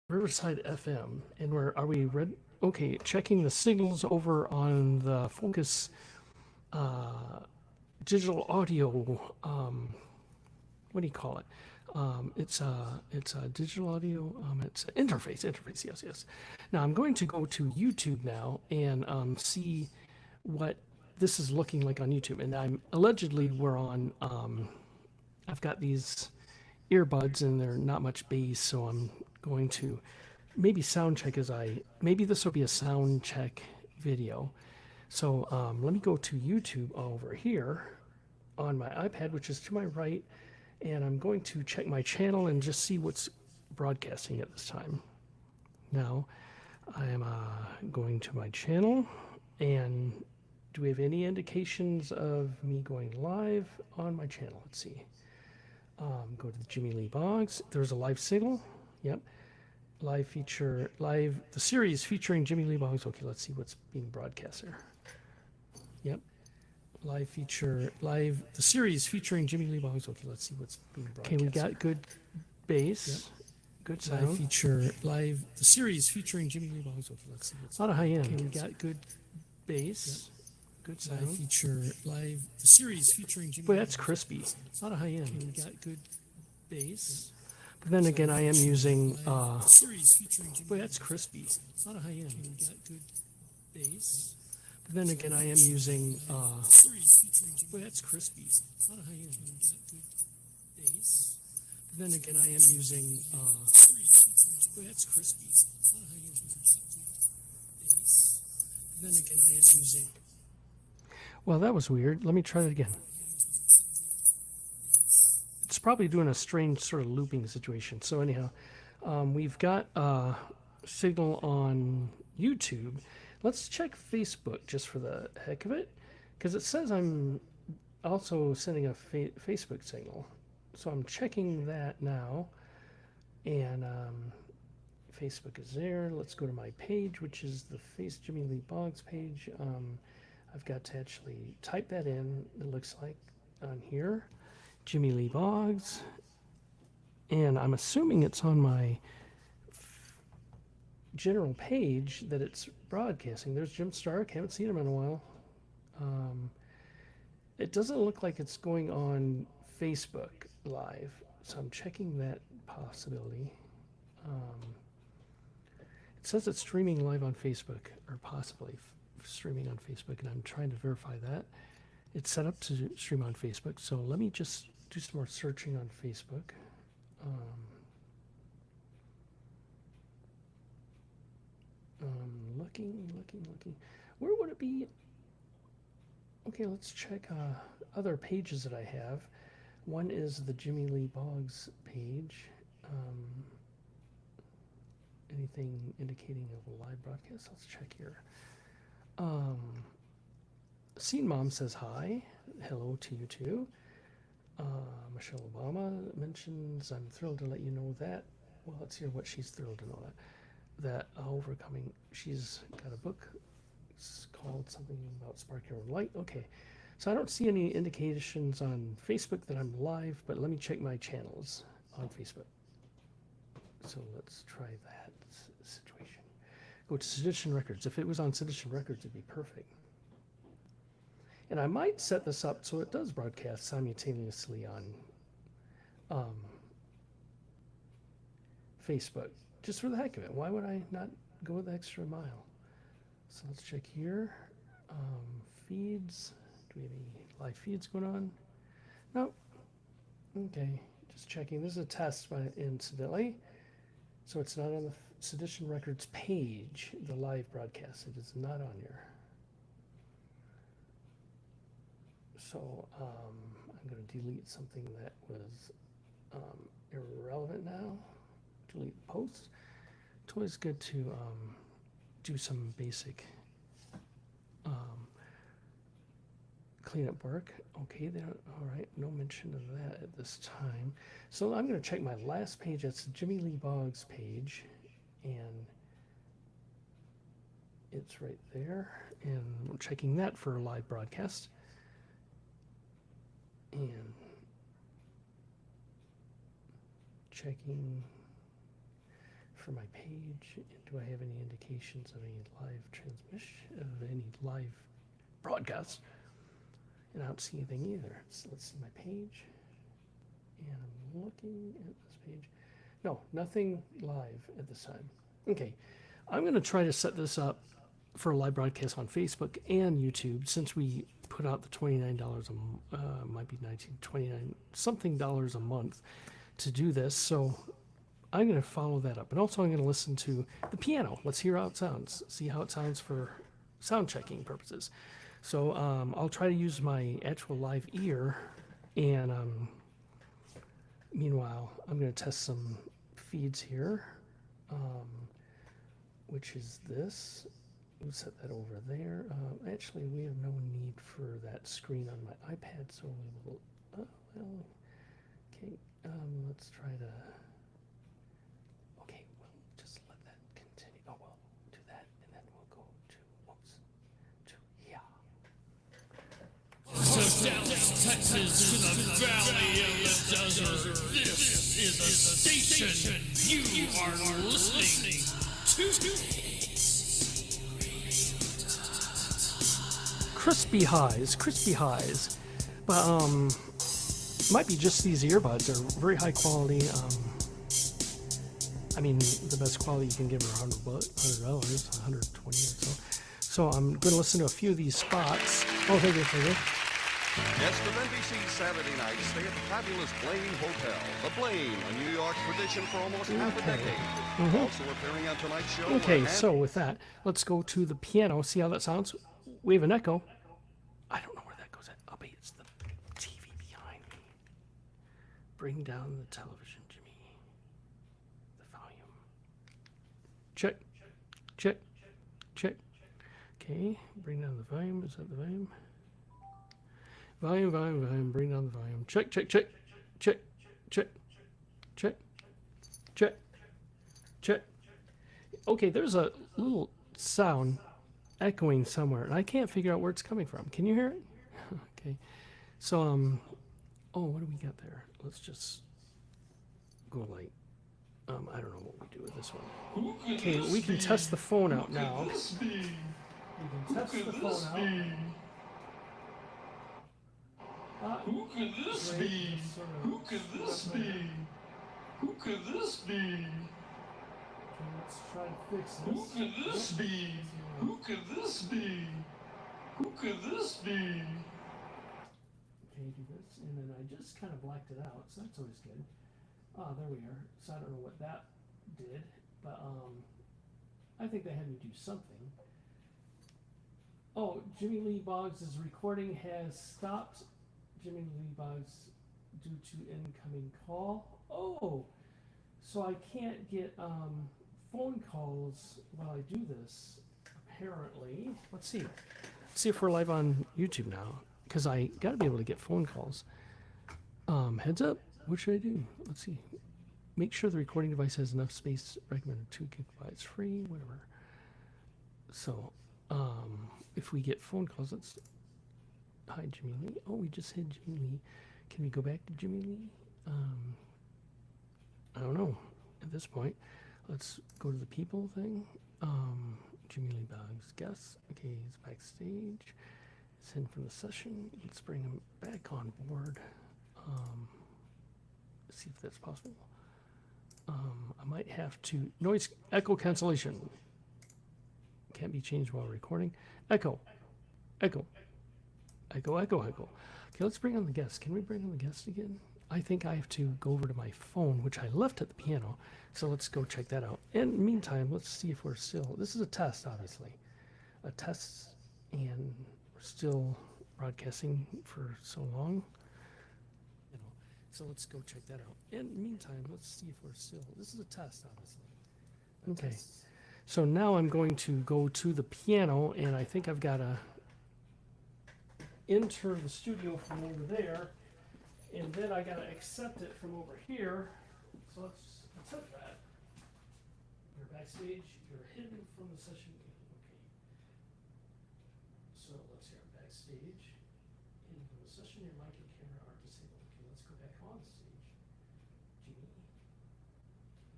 Riverside FM, and are we ready? Okay, checking the signals over on the Focus uh, digital audio. What do you call it? It's a digital audio. It's an interface. Interface. Yes, yes. Now I'm going to go to YouTube now and see what this is looking like on YouTube. And I'm allegedly we're on. I've got these earbuds and they're not much bass, so I'm going to maybe sound check maybe this will be a sound check video. So let me go to YouTube over here on my iPad, which is to my right, and I'm going to check my channel and just see what's broadcasting at this time. Now I am going to my channel, and do we have any indications of me going live on my channel? Let's see. Go to the Jimmy Lee Boggs. There's a live signal. Yep. Live feature, the series featuring Jimmy Lee Boggs. Okay, let's see what's being broadcast there. Yep. Live feature, the series featuring Jimmy Lee Boggs. Okay, let's see what's being broadcast. Okay, we got good bass. Yep. Good sound. Live feature, the series featuring Jimmy Lee Boggs. Okay, let's see what's a lot of high end. Okay, we got good bass. Yep. Good sound. Live feature, the series featuring Jimmy. Boy, that's crispy. A lot of high end. Okay, we got good bass. But then again, I am using. Boy, that's crispy. A lot of high end. Okay, we got good bass. But then again, I am using. Boy, that's crispy. A lot of high end. Okay, we got good bass. But then again, I am using. Boy, that's crispy. A lot of high end. Okay, we got good bass. But then again, I am using. Well, that was weird. Let me try that again. It's probably doing a strange sort of looping situation. So anyhow, we've got a signal on YouTube. Let's check Facebook just for the heck of it, because it says I'm also sending a Facebook signal. So I'm checking that now, and Facebook is there. Let's go to my page, which is the Jimmy Lee Boggs page. I've got to actually type that in, it looks like, on here. Jimmy Lee Boggs. And I'm assuming it's on my general page that it's broadcasting. There's Jim Stark. Haven't seen him in a while. It doesn't look like it's going on Facebook Live. So I'm checking that possibility. It says it's streaming live on Facebook, or possibly streaming on Facebook, and I'm trying to verify that. It's set up to stream on Facebook, so let me just do some more searching on Facebook. Looking. Where would it be? Okay, let's check other pages that I have. One is the Jimmy Lee Boggs page. Anything indicating of a live broadcast? Let's check here. Scene Mom says hi. Hello to you too. Michelle Obama mentions, I'm thrilled to let you know that. Well, let's hear what she's thrilled to know that overcoming. She's got a book. It's called something about Spark Your Own Light. Okay. So I don't see any indications on Facebook that I'm live, but let me check my channels on Facebook. So let's try that situation. Go to Sedition Records. If it was on Sedition Records, it'd be perfect. And I might set this up so it does broadcast simultaneously on Facebook, just for the heck of it. Why would I not go the extra mile? So let's check here. Feeds. Do we have any live feeds going on? Nope. Okay, just checking. This is a test, incidentally. So it's not on the Sedition Records page, the live broadcast. It is not on here. So I'm going to delete something that was irrelevant now. Delete posts. It's always good to do some basic cleanup work. Okay, there. All right, no mention of that at this time. So I'm going to check my last page. That's the Jimmy Lee Boggs page, and it's right there. And I'm checking that for a live broadcast. And checking for my page. Do I have any indications of any live transmission, of any live broadcasts? And I don't see anything either. So let's see my page. And I'm looking at this page. No, nothing live at this time. Okay, I'm going to try to set this up for a live broadcast on Facebook and YouTube, since we put out the $29 might be 19, 29 something dollars a month to do this. So I'm going to follow that up. And also I'm going to listen to the piano. Let's hear how it sounds. See how it sounds for sound checking purposes. So I'll try to use my actual live ear. And meanwhile, I'm going to test some feeds here, which is this. We'll set that over there. Actually, we have no need for that screen on my iPad, so we will, well, okay, let's try to, okay, well, just let that continue. Oh, well, do that, and then we'll go to, whoops, to, yeah. To Dallas, Texas, to the valley of the desert, this is a station you are listening to. Crispy highs, but might be just these earbuds. They're very high quality. I mean, the best quality you can give are $100, $120 or so. So I'm going to listen to a few of these spots. Oh, thank you. Guests of NBC Saturday night stay at the fabulous Blaine Hotel. The Blaine, a New York tradition for almost half a decade. Also appearing on tonight's show. Okay, so with that, let's go to the piano. See how that sounds? We have an echo. I don't know where that goes at. Oh, but it's the TV behind me. Bring down the television, Jimmy. The volume. Check. Check. Check. Okay, bring down the volume. Is that the volume? Volume. Bring down the volume. Check. Check. Okay, there's a little sound echoing somewhere, and I can't figure out where it's coming from. Can you hear it? Okay. So, oh, what do we got there? Let's just go like, I don't know what we do with this one. Okay, we can test the phone out now. We can test the phone out. Who could this be? Who could this be? Who could this be? Okay, let's try to fix this. Who could this be? Who could this be? Who could this be? Okay, do this, and then I just kind of blacked it out, so that's always good. Ah, there we are. So I don't know what that did, but I think they had me do something. Oh, Jimmy Lee Boggs' recording has stopped. Jimmy Lee Boggs due to incoming call. Oh, so I can't get phone calls while I do this. Apparently, let's see. Let's see if we're live on YouTube now, because I got to be able to get phone calls. Heads up. What should I do? Let's see. Make sure the recording device has enough space. Recommended 2 gigabytes free. Whatever. So, if we get phone calls, let's. Hi, Jimmy Lee. Oh, we just hit Jimmy Lee. Can we go back to Jimmy Lee? I don't know. At this point, let's go to the people thing. Jimmy Lee Boggs guest. Okay, he's backstage. He's in from the session. Let's bring him back on board. See if that's possible. I might have to noise echo cancellation. Can't be changed while recording. Echo. Okay, let's bring on the guest. Can we bring on the guest again? I think I have to go over to my phone, which I left at the piano. So let's go check that out. In the meantime, let's see if we're still. This is a test, obviously. A test, and we're still broadcasting for so long. So let's go check that out. In the meantime, let's see if we're still. This is a test, obviously. Okay. So now I'm going to go to the piano, and I think I've got to enter the studio from over there, and then I got to accept it from over here. So let's accept that. You're backstage. You're hidden from the session. Okay. So let's hear backstage. Hidden from the session. Your mic and camera are disabled. Okay, let's go back on stage. Jimmy.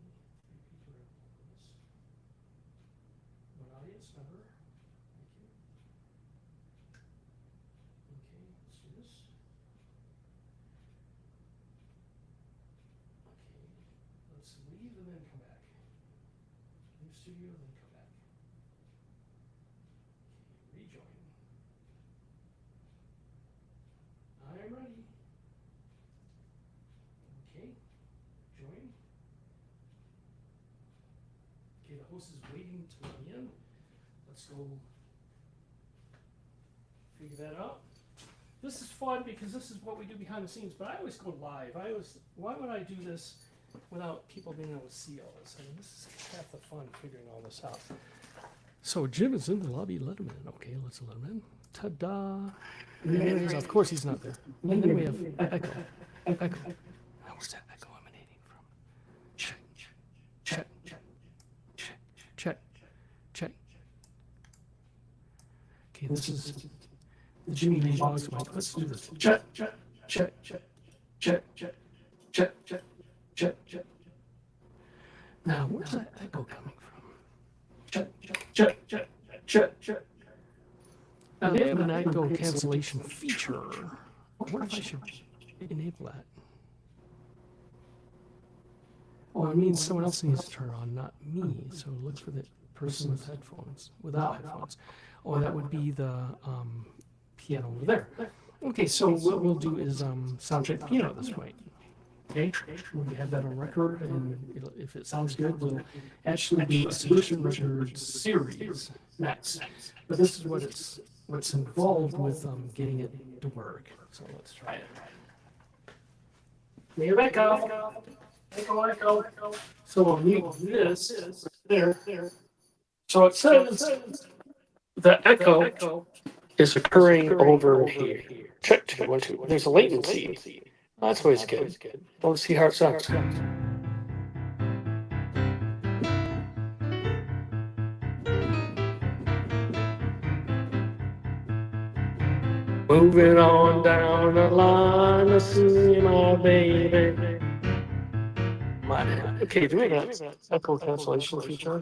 Okay. 3 people are this number. Thank you. Okay, let's do this. Okay, let's leave and then come back. Leave studio, then come back. Okay, rejoin. I'm ready. Okay, join. Okay, the host is waiting to let me in. Let's go figure that out. This is fun because this is what we do behind the scenes, but I always go live. Why would I do this without people being able to see all this? I mean, this is half the fun figuring all this out. So Jim is in the lobby, let him in. Okay, let's let him in. Ta-da! Of course he's not there. And then we have echo. Echo. Now where's that echo emanating from? Check. Check. Check. Check. Okay, this is the Jimmy Lee Boggs mic. Let's do this. Check. Check. Check. Check. Check. Check. Check. Check. Check. Check. Now where's that echo coming from? Check. Check. Check. Check. Check. Now they have an echo cancellation feature. I wonder if I should enable that. Oh, it means someone else needs to turn on, not me. So look for the person with headphones, without headphones. Oh, that would be the piano over there. Okay, so what we'll do is soundcheck the piano this way. Okay, we have that on record, and if it sounds good, we'll actually do a submission record series next. But this is what's involved with getting it to work. So let's try it. Here echo. Echo. So we'll mute this there. So it says the echo is occurring over here. Check 2, 1, 2. There's a latency. That's always good. Let's see how it sounds. Moving on down the line to see my baby. Okay, do we have that echo cancellation feature?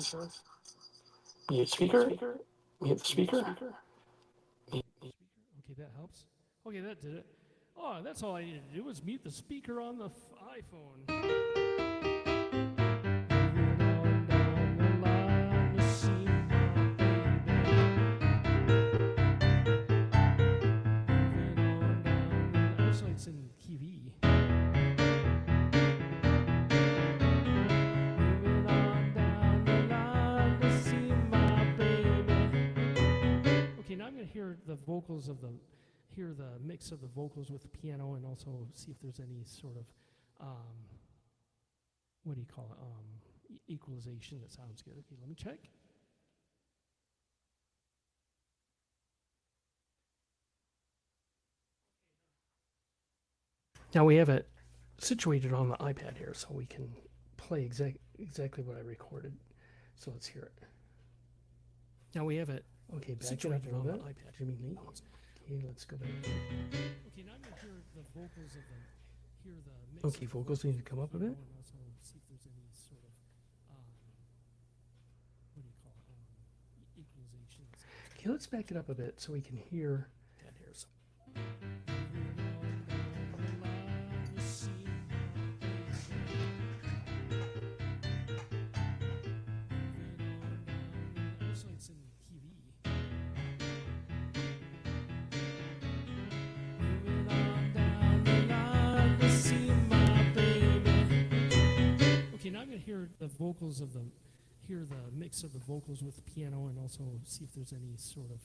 Mute speaker? Mute the speaker? Okay, that helps. Okay, that did it. Oh, that's all I needed to do was mute the speaker on the iPhone. Actually, it's in TV. Okay, now I'm going to hear the vocals of hear the mix of the vocals with the piano, and also see if there's any sort of what do you call it, equalization that sounds good. Okay, let me check. Now we have it situated on the iPad here, so we can play exactly what I recorded. So let's hear it. Now we have it. Okay, back it up on the iPad. Jimmy Lee. Okay, let's go back. Okay, now I'm going to hear the vocals of the mix. Okay, vocals need to come up a bit. And also see if there's any sort of what do you call it, equalization. Okay, let's back it up a bit so we can hear that here. So. Now I'm going to hear the vocals of hear the mix of the vocals with the piano, and also see if there's any sort of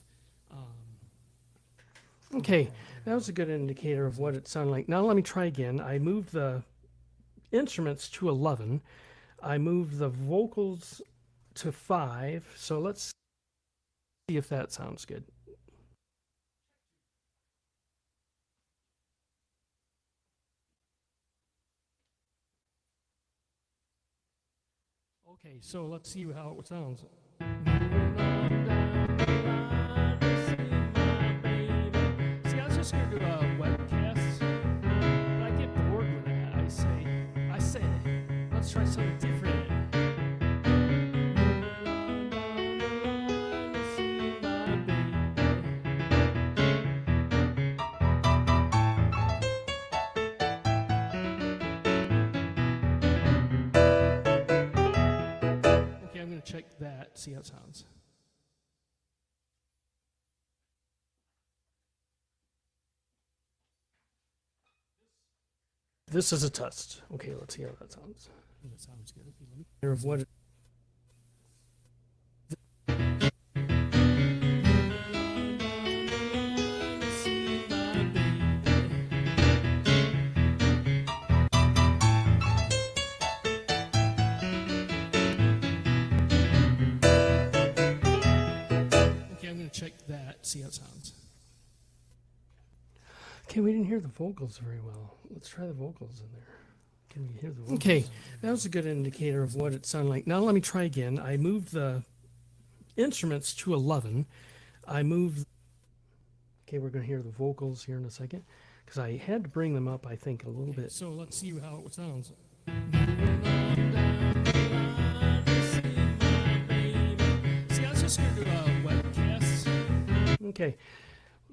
okay, that was a good indicator of what it sounded like. Now let me try again. I moved the instruments to 11. I moved the vocals to 5. So let's see if that sounds good. Okay, so let's see how it sounds. See, I was just going to do a webcast, but I get bored with that. I say, let's try something different. to check that, see how it sounds. This is a test. Okay, let's see how that sounds. That sounds good. Of what check that, see how it sounds. Okay, we didn't hear the vocals very well. Let's try the vocals in there. Can we hear the vocals? Okay, that was a good indicator of what it sounded like. Now let me try again. I moved the instruments to 11. Okay, we're going to hear the vocals here in a second because I had to bring them up, I think, a little bit. So let's see how it sounds. See, I was just going to do a webcast. Okay,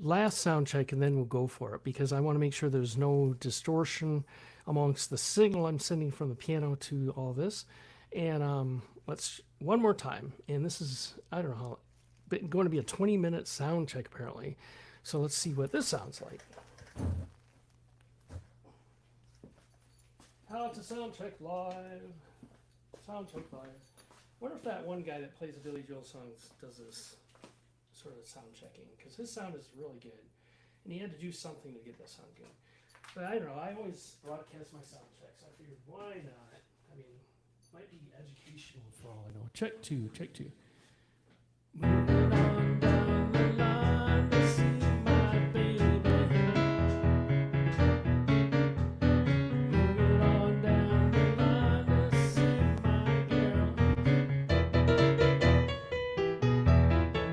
last sound check and then we'll go for it because I want to make sure there's no distortion amongst the signal I'm sending from the piano to all this. And let's one more time. And this is, I don't know how, but going to be a 20-minute sound check apparently. So let's see what this sounds like. How to sound check live. Sound check live. Wonder if that one guy that plays the Billy Joel songs does this sort of sound checking, because his sound is really good, and he had to do something to get that sound good. But I don't know, I always broadcast my sound checks. I figured, why not? I mean, it might be educational for all I know. Check two, check two. Moving on down the line to see my baby. Moving on down the line to see my girl.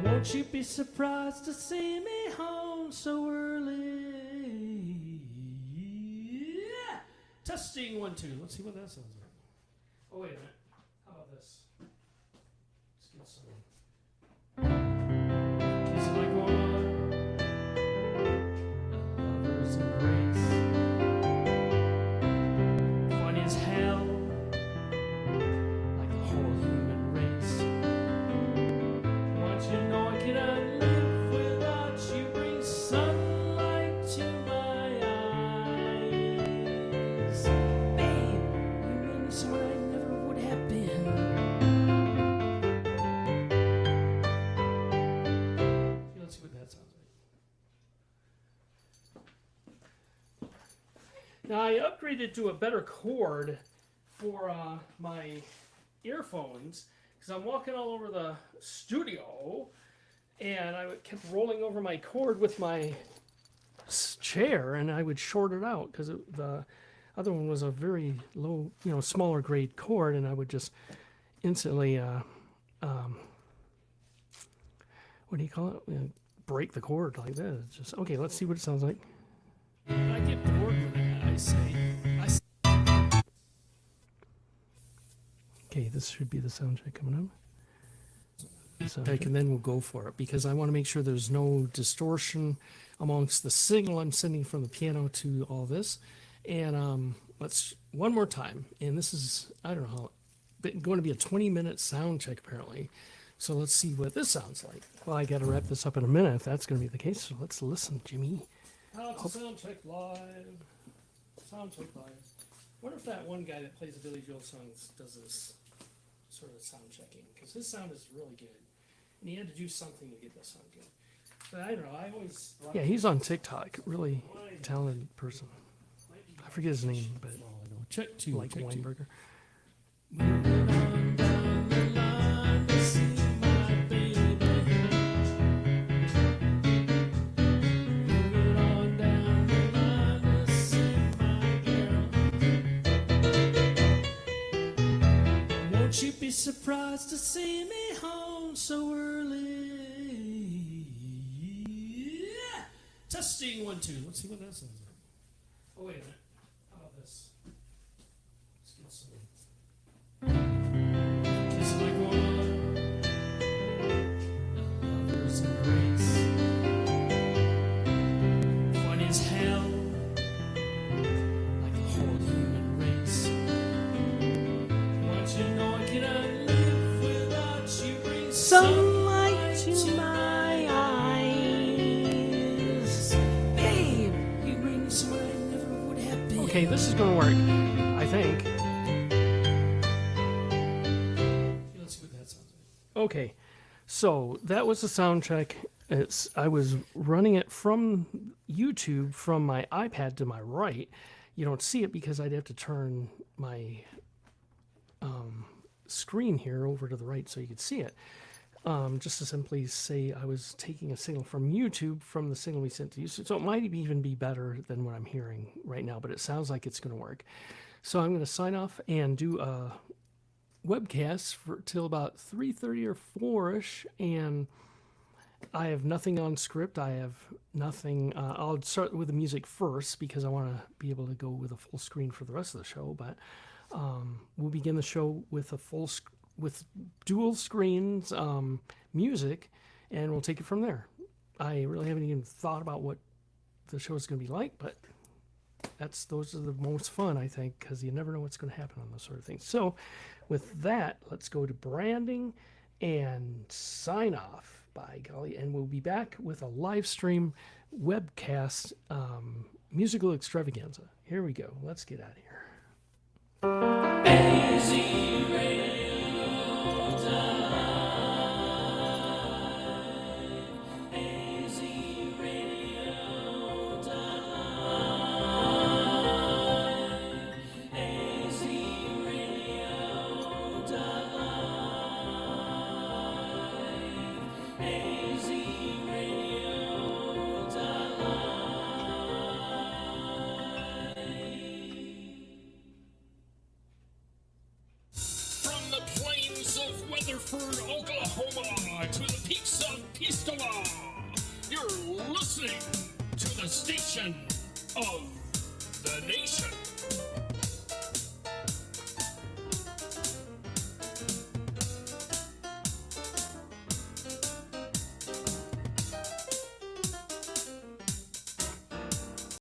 Won't you be surprised to see me home so early? Yeah. Testing 1 2. Let's see what that sounds like. Oh wait a minute. How about this? Let's get some. Kiss like one. A lover's embrace. Funny as hell. Like the whole human race. Want you to know I cannot live without you. Bring sunlight to my eyes. Babe, you made me so I never would have been. Okay, let's see what that sounds like. Now I upgraded to a better cord for my earphones because I'm walking all over the studio and I kept rolling over my cord with my chair and I would short it out because the other one was a very low, smaller grade cord, and I would just instantly, what do you call it? Break the cord like that. It's just okay. Let's see what it sounds like. I get bored when I say. Okay, this should be the sound check coming up. Sound check, and then we'll go for it because I want to make sure there's no distortion amongst the signal I'm sending from the piano to all this. And let's one more time. And this is, I don't know how, but going to be a 20-minute sound check apparently. So let's see what this sounds like. Well, I got to wrap this up in a minute if that's going to be the case. So let's listen, Jimmy. How to sound check live. Sound check live. Wonder if that one guy that plays the Billy Joel songs does this sort of sound checking, because his sound is really good, and he had to do something to get that sound good. But I don't know. I always. Yeah, he's on TikTok. Really talented person. I forget his name, but check two, like Weinberger. Moving on down the line to see my baby. Moving on down the line to see my girl. Won't you be surprised to see me home so early? Yeah. Testing 1 2. Let's see what that sounds like. Oh wait a minute. How about this? Let's get some. Kiss like one. A lover's embrace. Funny as hell. Like the whole human race. Want you to know I cannot live without sunlight to my eyes. Babe, You bring me somewhere I never would have been. okay, this is gonna work, I think. Let's see what that sounds like. Okay, so that was the sound check. I was running it from YouTube from my iPad to my right. You don't see it because I'd have to turn my screen here over to the right so you could see it. Just to simply say I was taking a signal from YouTube from the signal we sent to YouTube. So it might even be better than what I'm hearing right now, but it sounds like it's going to work. So I'm going to sign off and do a webcast for till about 3:30 or 4ish, and I have nothing on script. I have nothing. I'll start with the music first because I want to be able to go with a full screen for the rest of the show. But we'll begin the show with a with dual screens music, and we'll take it from there. I really haven't even thought about what the show is going to be like, but those are the most fun, I think, because you never know what's going to happen on those sort of things. So with that, let's go to branding and sign off. By golly, and we'll be back with a live stream webcast musical extravaganza. Here we go. Let's get out of here. Weatherford, Oklahoma, to the peaks of Pistola. You're listening to the station of the nation.